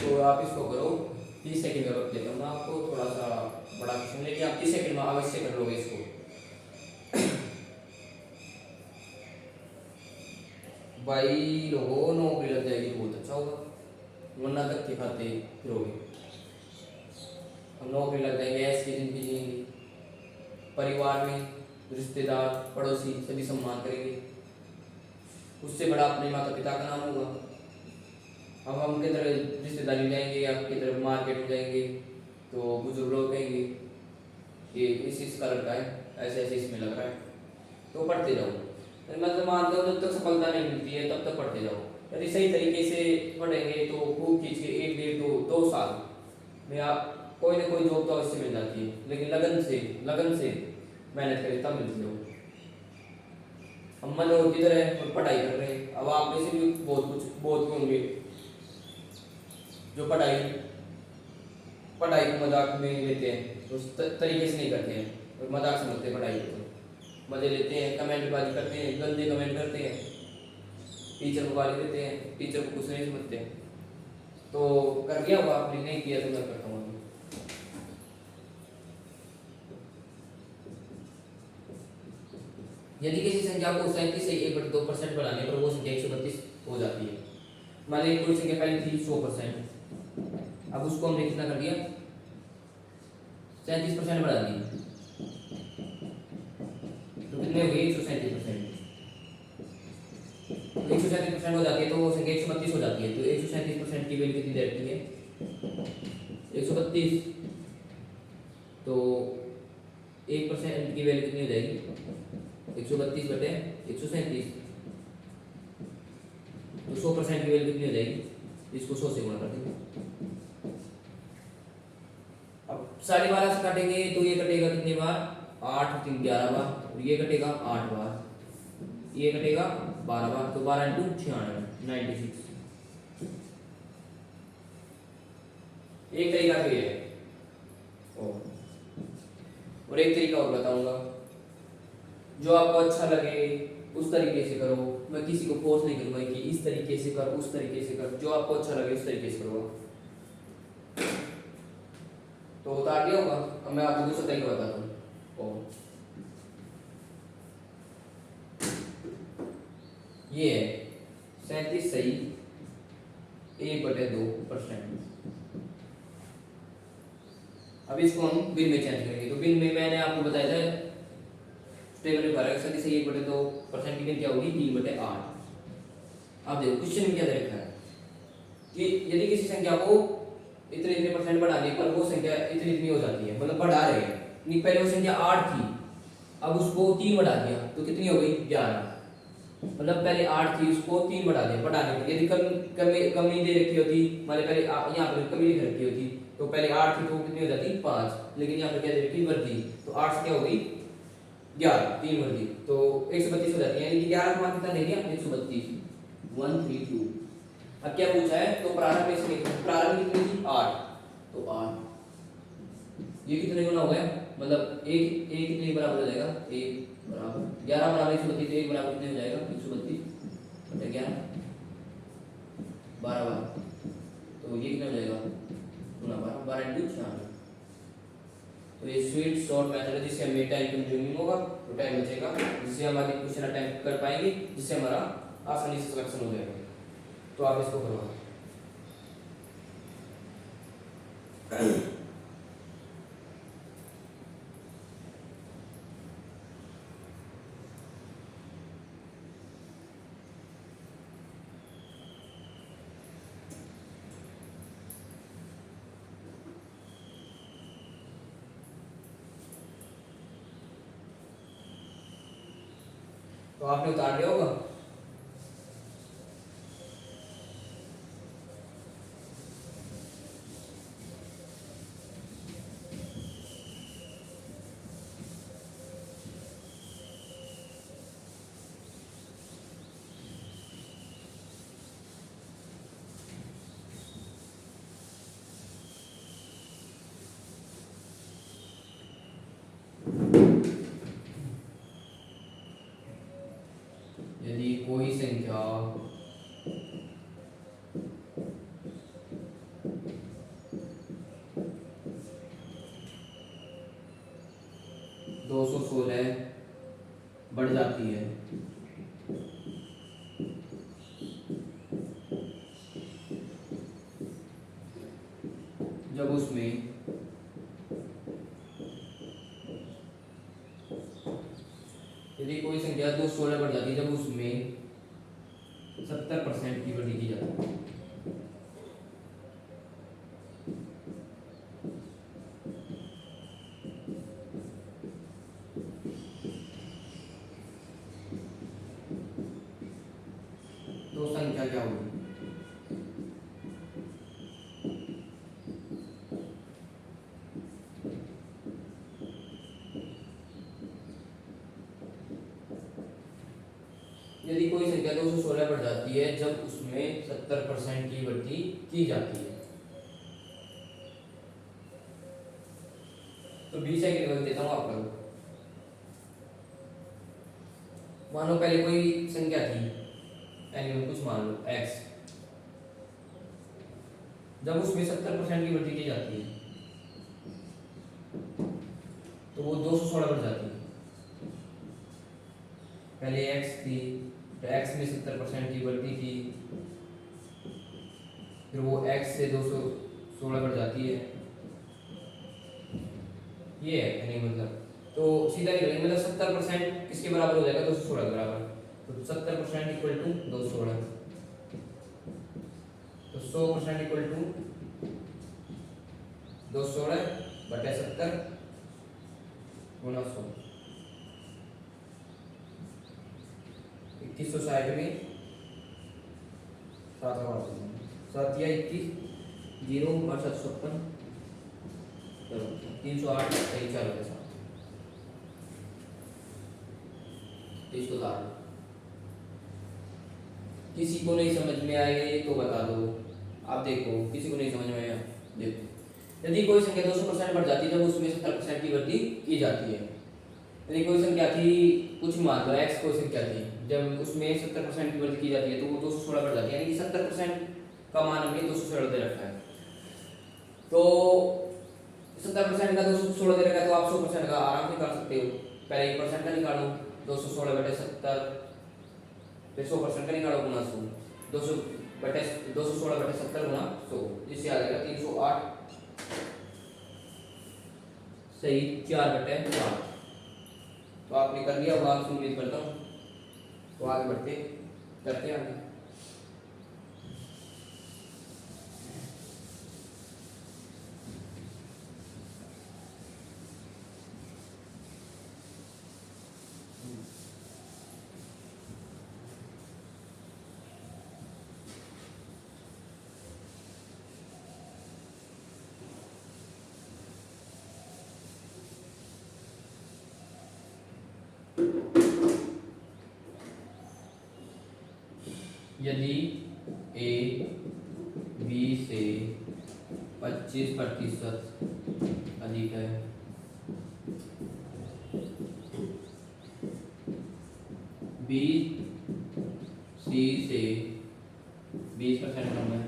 तो आप इसको करो 30 सेकंड का वक्त देता हूँ मैं आपको, थोड़ा सा बड़ा क्वेश्चन, लेकिन आप 30 सेकंड में अवश्य कर लोगे इसको। भाई लोगों नौकरी लग जाएगी तो बहुत अच्छा होगा, वरना धक्के खाते फिरोगे। हम नौकरी लग जाएंगे, ऐसी जिंदगी जिएंगे, परिवार में रिश्तेदार पड़ोसी सभी सम्मान करेंगे, उससे बड़ा अपने माता पिता का नाम होगा। अब हम किधर रिश्तेदारी जाएंगे या किधर मार्केट में जाएंगे तो बुजुर्ग लोग कहेंगे कि इस का लड़का है, ऐसे ऐसे इसमें लग रहा है, तो पढ़ते जाओ। मतलब मानते हो जब तक सफलता नहीं मिलती है तब तक पढ़ते जाओ। यदि सही तरीके से पढ़ेंगे तो खूब खींच के 1 1 2 2 साल में आप कोई ना कोई जॉब तो अवश्य मिल जाती है, लेकिन लगन से मेहनत करें तब मिलती हो। हम मन और किधर है और पढ़ाई कर रहे हैं। अब आप में से भी बहुत होंगे जो पढ़ाई को मजाक में लेते हैं, उस तरीके से नहीं करते हैं और मजाक समझते हैं पढ़ाई को, मजे लेते हैं, कमेंटबाजी करते हैं, गंदे कमेंट करते हैं, टीचर को गाली देते हैं, टीचर को कुछ नहीं समझते हैं। तो कर दिया होगा आपने, नहीं किया तो मैं करता हूँ। यदि किसी संख्या को 37 से 1/2% बढ़ाने पर वो संख्या 132 हो जाती है। मान लीजिए कोई संख्या पहले थी 100%, अब उसको हमने कितना कर दिया 37% बढ़ा दिया, तो कितने हो गए 137%। 137% हो जाती है तो वो संख्या 132 हो जाती है। तो 137% की वैल्यू कितनी रहती है 132, तो 1% की वैल्यू कितनी हो जाएगी 132/137, तो 100% की वैल्यू कितनी हो जाएगी, इसको 100 से गुणा कर देंगे। अब 12.5 से काटेंगे तो ये कटेगा कितनी बार 8 3 11 बार, और ये कटेगा 8 बार, ये कटेगा 12 बार, तो 12 × 96 96। एक तरीका तो ये है, और एक तरीका और बताऊंगा, जो आपको अच्छा लगे उस तरीके से करो। मैं किसी को फोर्स नहीं करूंगा कि इस तरीके से कर उस तरीके से कर, जो आपको अच्छा लगे उस तरीके से करो। तो उतार दिया होगा। अब मैं आपको दूसरा तरीका बताता हूँ, ये है 37 सही 1/2%। अब इसको हम बिन में चेंज करेंगे, तो बिन में मैंने आपको बताया था टेबल में भरा 1/2% की बिन क्या होगी 3/8। अब देखो क्वेश्चन में क्या दे रखा है कि यदि किसी संख्या को इतने इतने परसेंट बढ़ाने पर वो संख्या इतनी इतनी हो जाती है, मतलब बढ़ा रहे हैं, नहीं पहले वो संख्या 8 थी, अब उसको 3 बढ़ा दिया तो कितनी हो गई 11। मतलब पहले 8 थी उसको 3 बढ़ा दिया बढ़ाने पर। यदि कमी दे रखी होती, माने पहले यहाँ पर कमी लिख रखी होती, तो पहले 8 थी तो कितनी हो जाती 5, लेकिन यहाँ पर क्या दे रखी वृद्धि, तो 8 से क्या हो गई 11, 3 वृद्धि, तो 132 हो जाती है। यानी कि 11 का मान कितना दे दिया 132 132। अब क्या पूछा है, तो प्रारंभ में से प्रारंभ कितनी थी 8, तो 8 ये कितने गुना हो गया, मतलब एक कितने बराबर हो जाएगा 1 बराबर 11 बराबर 132, तो 1 बराबर कितने हो जाएगा 132/11 12 बार, तो ये कितना हो जाएगा 12 12 इंटू 96। तो ये स्वीट शॉर्ट मेथड है जिससे हमें टाइम कंज्यूमिंग होगा तो टाइम बचेगा, जिससे हमारे क्वेश्चन अटेम्प्ट कर पाएंगे, जिससे हमारा आसानी से सिलेक्शन हो जाएगा। तो आप इसको करवा तो आपने उतार लिया होगा। यदि कोई संख्या 216 बढ़ जाती है जब उसमें यदि कोई संख्या 216 बढ़ जाती है जब उसमें 70% की वृद्धि की जाती है। तो संख्या क्या होगी? यदि कोई संख्या 216 बढ़ जाती है जब उसमें 70% की वृद्धि की जाती है। तो 20 सेकंड में देता हूँ आपको। मानो पहले कोई संख्या थी, एनिमल कुछ मान लो x, जब उसमें 70% की वृद्धि की जाती है तो वो 216 बढ़ जाती है। पहले x थी तो x में 70% की वृद्धि की, फिर वो x से 216 बढ़ जाती है। ये है नहीं मतलब, तो सीधा निकलेंगे मतलब 70% किसके बराबर हो जाएगा? 216 के बराबर। तो 70% इक्वल टू 216, तो 100% इक्वल टू 216 बटे 70 गुना 100। 2160 में 7 या 21 0 और 756 308 सही 4 के साथ इसको उतार। किसी को नहीं समझ में आए तो बता दो। आप देखो किसी को नहीं समझ में आया देखो। यदि कोई संख्या 200% बढ़ जाती है जब उसमें 70% की वृद्धि की जाती है। यदि कोई संख्या थी कुछ मान लो x कोई संख्या थी, जब उसमें 70% की वृद्धि की जाती है तो वो 216 बढ़ जाती है, यानी कि 70% का मान हमने 216 दे रखा है। तो 70% का 216 दे रखा है तो आप 100% का आराम से निकाल सकते हो। पहले 1% का निकालो 216 बटे 70, फिर 100% का निकालो गुना 100, 216 बटे 70 गुना 100, इससे आ जाएगा 308 सही 4 बटे 4। तो आपने कर लिया होगा, आपसे उम्मीद करता हूँ। तो आगे बढ़ते करते हैं आगे। यदि a b से 25% अधिक है, b c से 20% कम है,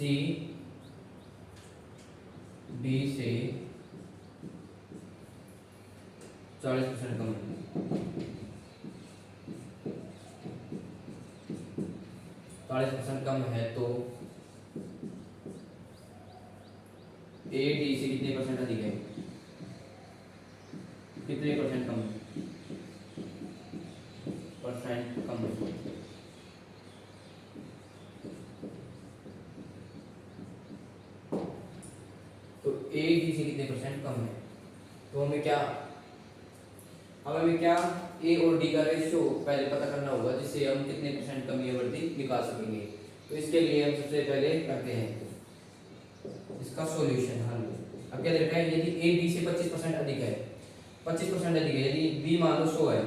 सी डी से 40% कम है। कम है तो ए डी से कितने परसेंट अधिक है, कितने परसेंट कम है, परसेंट कम है। तो ए डी से कितने परसेंट कम है, तो हमें क्या ए और डी का रेशियो पहले पता करना होगा, जिससे हम कितने परसेंट कमी या वृद्धि निकाल सकेंगे। तो इसके लिए हम सबसे पहले करते हैं इसका सॉल्यूशन हल। अब क्या देखा है, यदि ए बी से 25% अधिक है, 25% अधिक है, यदि बी मान लो 100 है,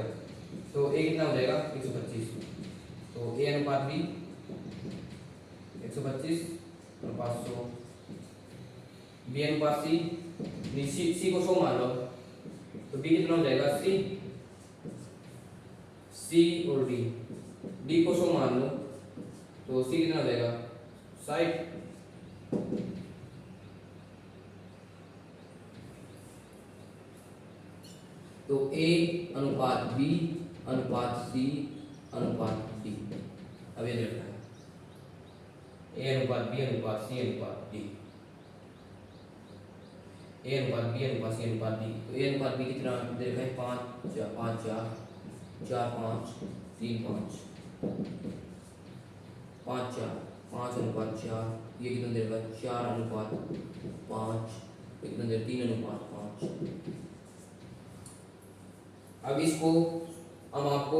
तो ए कितना हो जाएगा 125। तो ए अनुपात बी 125 अनुपात 100, बी अनुपात सी, सी को 100 मान लो, तो बी कितना हो जाएगा 80, सी और डी को 100 मान लो, तो सी कितना हो जाएगा 60। तो ए अनुपात बी अनुपात सी अनुपात डी, अब ये देखना है ए अनुपात बी अनुपात सी अनुपात डी, ए अनुपात बी अनुपात सी अनुपात डी। तो ए अनुपात बी कितना देखा है 5 4 4 5 3 5 5 4 5 अनुपात 4, ये कितना देगा 4 अनुपात 5, कितना देगा 3 अनुपात 5। अब इसको हम आपको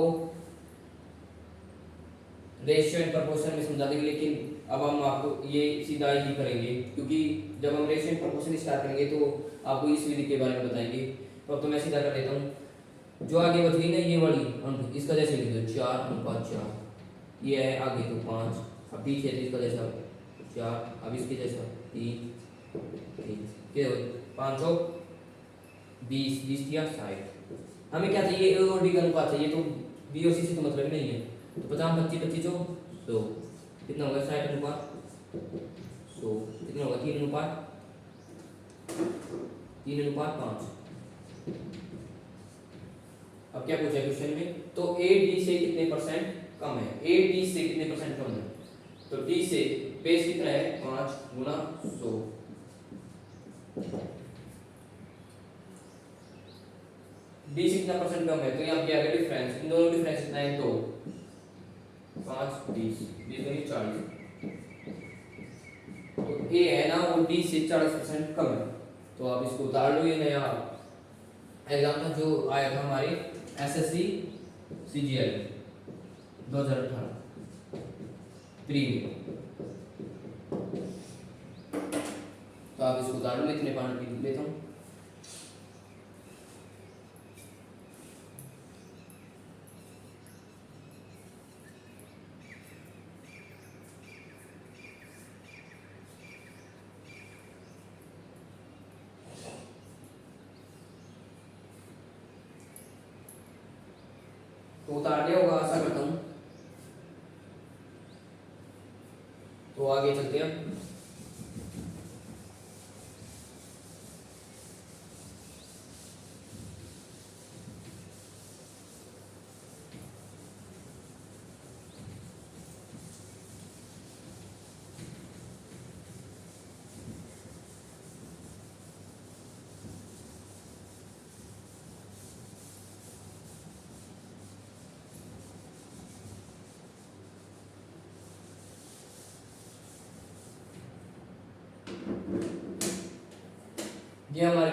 रेशियो एंड प्रोपोर्शन में समझा देंगे, लेकिन अब हम आपको ये सीधा ही करेंगे, क्योंकि जब हम रेशियो एंड प्रोपोर्शन स्टार्ट करेंगे तो आपको इस विधि के बारे में बताएंगे। तो अब तो मैं सीधा कर देता हूँ, जो आगे बच गई ना ये वाली अंक, इसका जैसे लिख दो 4 अनुपात 4, ये है आगे तो 5, अब पीछे तो इसका जैसा 4, अब इसके जैसा 3 क्या 520 20 किया 60। हमें क्या चाहिए, ए और डी का अनुपात चाहिए, तो बी और सी से तो मतलब नहीं है, तो 50 25 25 100, कितना होगा 60 अनुपात 100, कितना होगा 3 अनुपात 5। अब क्या पूछा है क्वेश्चन में, तो ए डी से कितने परसेंट कम है, ए डी से कितने परसेंट कम है, तो डी से बेस कितना है 5 गुना 100, डी से कितना परसेंट कम है, तो यहाँ क्या है डिफरेंस, इन दोनों डिफरेंस कितना है 2 5 20 20 40, तो ए है ना वो डी से 40% कम है। तो आप इसको उतार लो, ये नया एग्जाम था जो आया था हमारे एसएससी सीजीएल 2018 प्री में, तो आप इसको उतार लो, इतने पानी पी लेता हूँ। तो उतार लिया होगा आशा करता हूँ, तो आगे चलते हैं। ये हमारे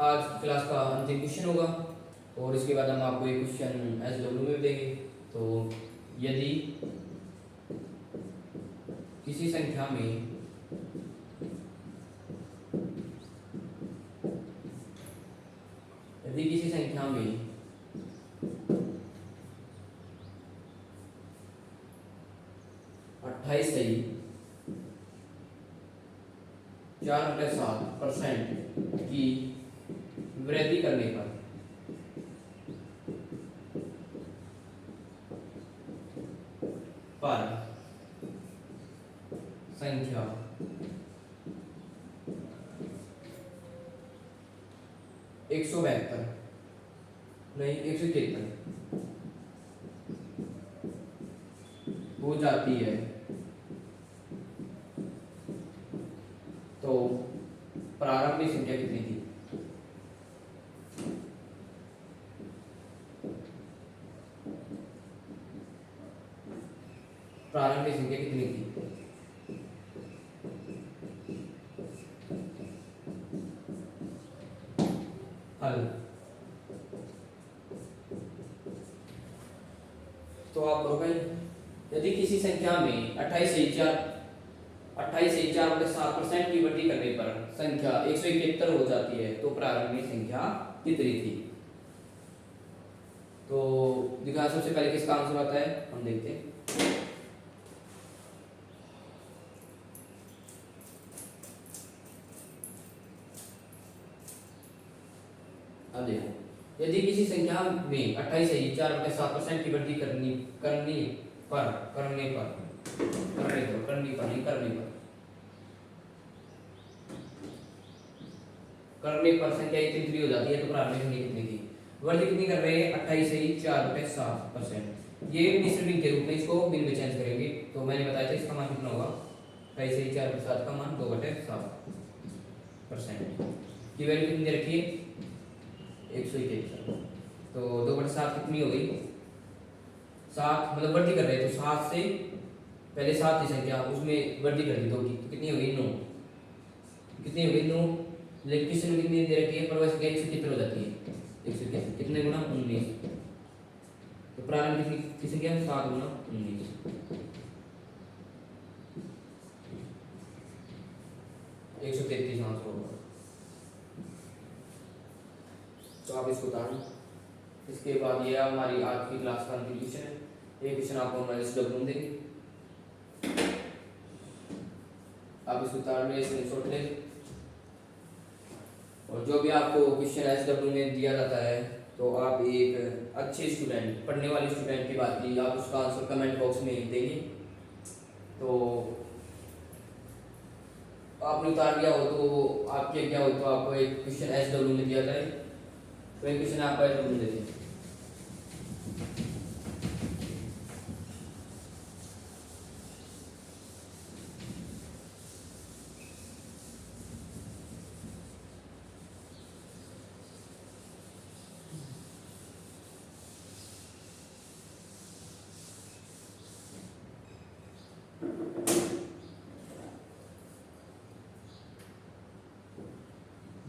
आज क्लास का अंतिम क्वेश्चन होगा, और इसके बाद हम आपको एक क्वेश्चन SW में देंगे। तो यदि किसी संख्या में में 28 सही 4.7% की वृद्धि करने पर संख्या 172 नहीं 173 हो जाती है। तो प्रारंभिक संख्या कितनी थी? प्रारंभिक संख्या कितनी थी? हल। तो आप करो भाई, यदि किसी संख्या में 28,4/7% की वृद्धि करने पर संख्या 171 हो जाती है तो प्रारंभिक संख्या कितनी थी? तो दिखा, सबसे पहले किसका आंसर आता है हम देखते हैं। अब देखो, यदि किसी संख्या में 28,4/7% की वृद्धि करने पर संख्या इतनी हो जाती है तो प्रारंभिक संख्या कितनी थी? वृद्धि कितनी कर रहे हैं? 28,4/7%। ये मिश्र भिन्न के रूप में इसको भिन्न में चेंज करेंगे। तो मैंने बताया था इसका मान कितना होगा? 28,4/7 का मान 2/7% की वैल्यू कितनी दे रखी है? 171। तो 2/7 कितनी हो गई? 7, मतलब वृद्धि कर रहे हैं तो 7 से पहले 7 की संख्या, उसमें वृद्धि कर दी 2 की, तो कितनी हो गई? 9। कितनी हो गई? 9। लेकिन किसी ने कितनी दे रखी है? पर वैसे 171 हो जाती है। 171 कितने गुना? 19। तो प्रारंभिक कितनी संख्या? 7 गुना 19। 133 आंसर होगा। तो आप इसको उतारें। इसके बाद ये हमारी आज की क्लास का अंतिम क्वेश्चन है। ये क्वेश्चन आपको हमारे डब्ल्यू देंगे, आप इसको उतार में स्क्रीनशॉट लें। और जो भी आपको क्वेश्चन SW में दिया जाता है तो आप एक अच्छे स्टूडेंट, पढ़ने वाले स्टूडेंट की बात की, आप उसका आंसर कमेंट बॉक्स में देंगे। तो आपने उतार दिया हो तो आपके क्या हो, तो आपको एक क्वेश्चन SW में दिया जाए, तो एक क्वेश्चन आपका SW में दे दें।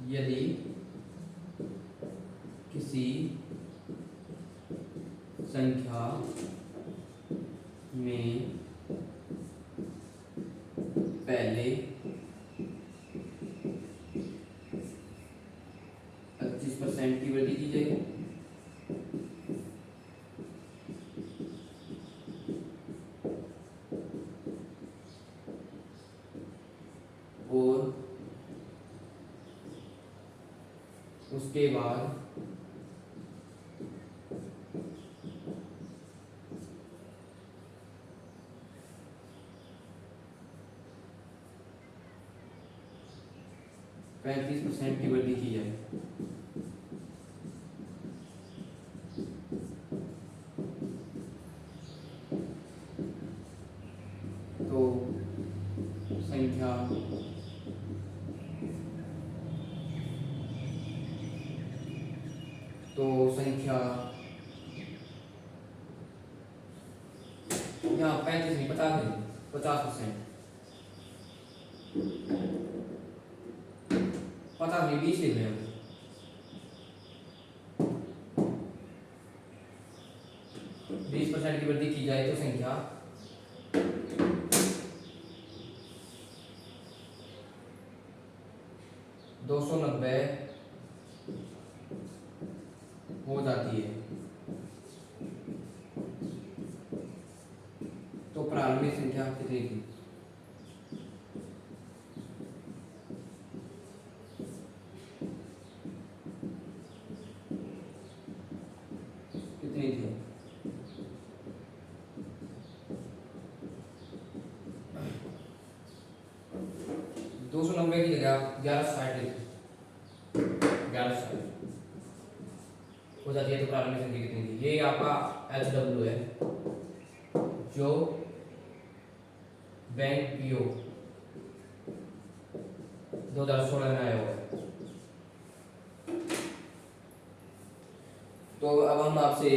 यदि किसी संख्या में पहले 25% की वृद्धि की जाए और उसके बाद 35% की वृद्धि की जाए तो संख्या यहाँ 35 नहीं, 50%, 50 नहीं, 20 लिख रहे हैं। 20% की वृद्धि की जाए तो संख्या 290 हो जाती है। तो प्रारंभिक संख्या कितनी थी? कितनी थी? रुपये की जगह आप 1160 लिखो, 1160 हो जाती है। तो प्रारंभिक संख्या कितनी थी? ये आपका HW है जो बैंक पीओ 2016 में आया हुआ है। तो अब हम आपसे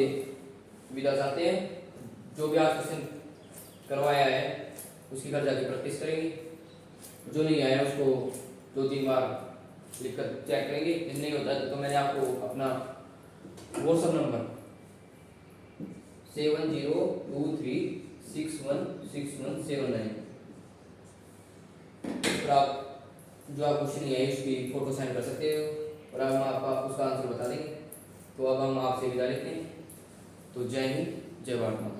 विदा चाहते हैं। जो भी आज क्वेश्चन करवाया है उसकी घर जाके प्रैक्टिस करेंगे, जो नहीं आया उसको 2-3 बार लिखकर चेक करेंगे। यदि नहीं होता है तो मैंने आपको अपना व्हाट्सएप नंबर 7023616179 पर आप जो आप क्वेश्चन नहीं आए उसकी फोटो सेंड कर सकते हो और हम आपका उसका आंसर बता देंगे। तो अब हम आपसे विदा लेते हैं। तो जय हिंद, जय भारत माता।